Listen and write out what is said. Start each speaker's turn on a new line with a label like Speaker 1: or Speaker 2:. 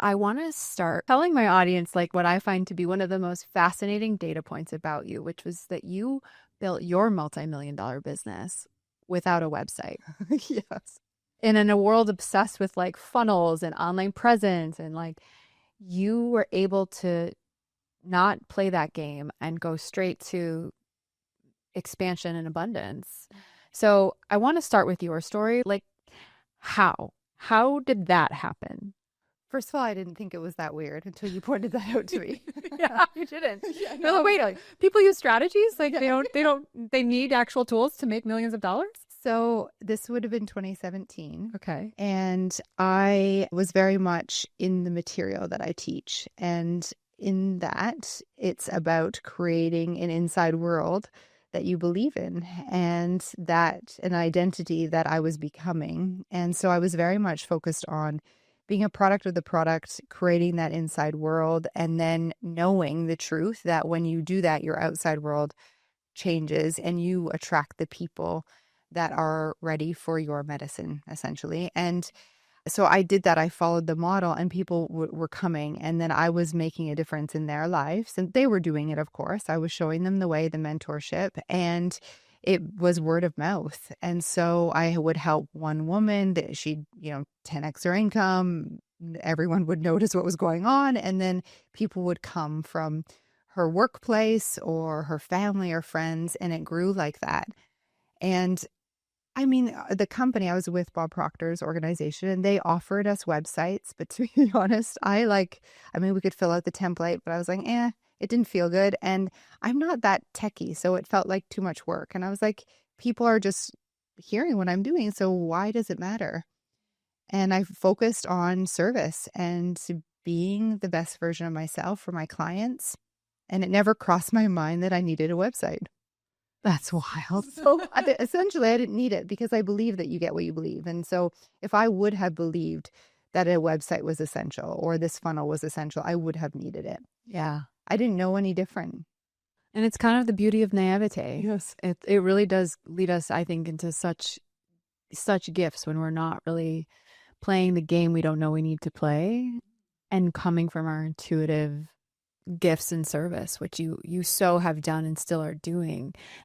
Speaker 1: I want to start telling my audience like what I find to be one of the most fascinating data points about you, which was that you built your multi-million dollar business without a website.
Speaker 2: Yes.
Speaker 1: And in a world obsessed with like funnels and online presence, and like you were able to not play that game and go straight to expansion and abundance. So I want to start with your story. Like, how? How did that happen?
Speaker 2: First of all, I didn't think it was that weird until you pointed that out to me.
Speaker 1: Yeah, you didn't.
Speaker 2: Yeah,
Speaker 1: You're
Speaker 2: no, I
Speaker 1: like,
Speaker 2: was
Speaker 1: wait,
Speaker 2: like,
Speaker 1: people use strategies? Like
Speaker 2: yeah.
Speaker 1: they need actual tools to make millions of dollars?
Speaker 2: So this would have been 2017.
Speaker 1: Okay.
Speaker 2: And I was very much in the material that I teach. And in that, it's about creating an inside world that you believe in and that an identity that I was becoming. And so I was very much focused on being a product of the product, creating that inside world, and then knowing the truth that when you do that, your outside world changes and you attract the people that are ready for your medicine, essentially. And so I did that. I followed the model, and people were coming, and then I was making a difference in their lives. And they were doing it, of course. I was showing them the way, the mentorship, and it was word of mouth. And so I would help one woman that she'd, 10x her income. Everyone would notice what was going on. And then people would come from her workplace or her family or friends, and it grew like that. And I mean, the company I was with, Bob Proctor's organization, and they offered us websites. But to be honest, I mean, we could fill out the template, but I was like, it didn't feel good. And I'm not that techie, so it felt like too much work. And I was like, people are just hearing what I'm doing, so why does it matter? And I focused on service and being the best version of myself for my clients. And it never crossed my mind that I needed a website.
Speaker 1: That's wild.
Speaker 2: So essentially, I didn't need it because I believe that you get what you believe. And so if I would have believed that a website was essential or this funnel was essential, I would have needed it.
Speaker 1: Yeah.
Speaker 2: I didn't know any different.
Speaker 1: And it's kind of the beauty of naivete.
Speaker 2: Yes.
Speaker 1: It really does lead us, I think, into such gifts when we're not really playing the game we don't know we need to play, and coming from our intuitive gifts and service, which you so have done and still are doing.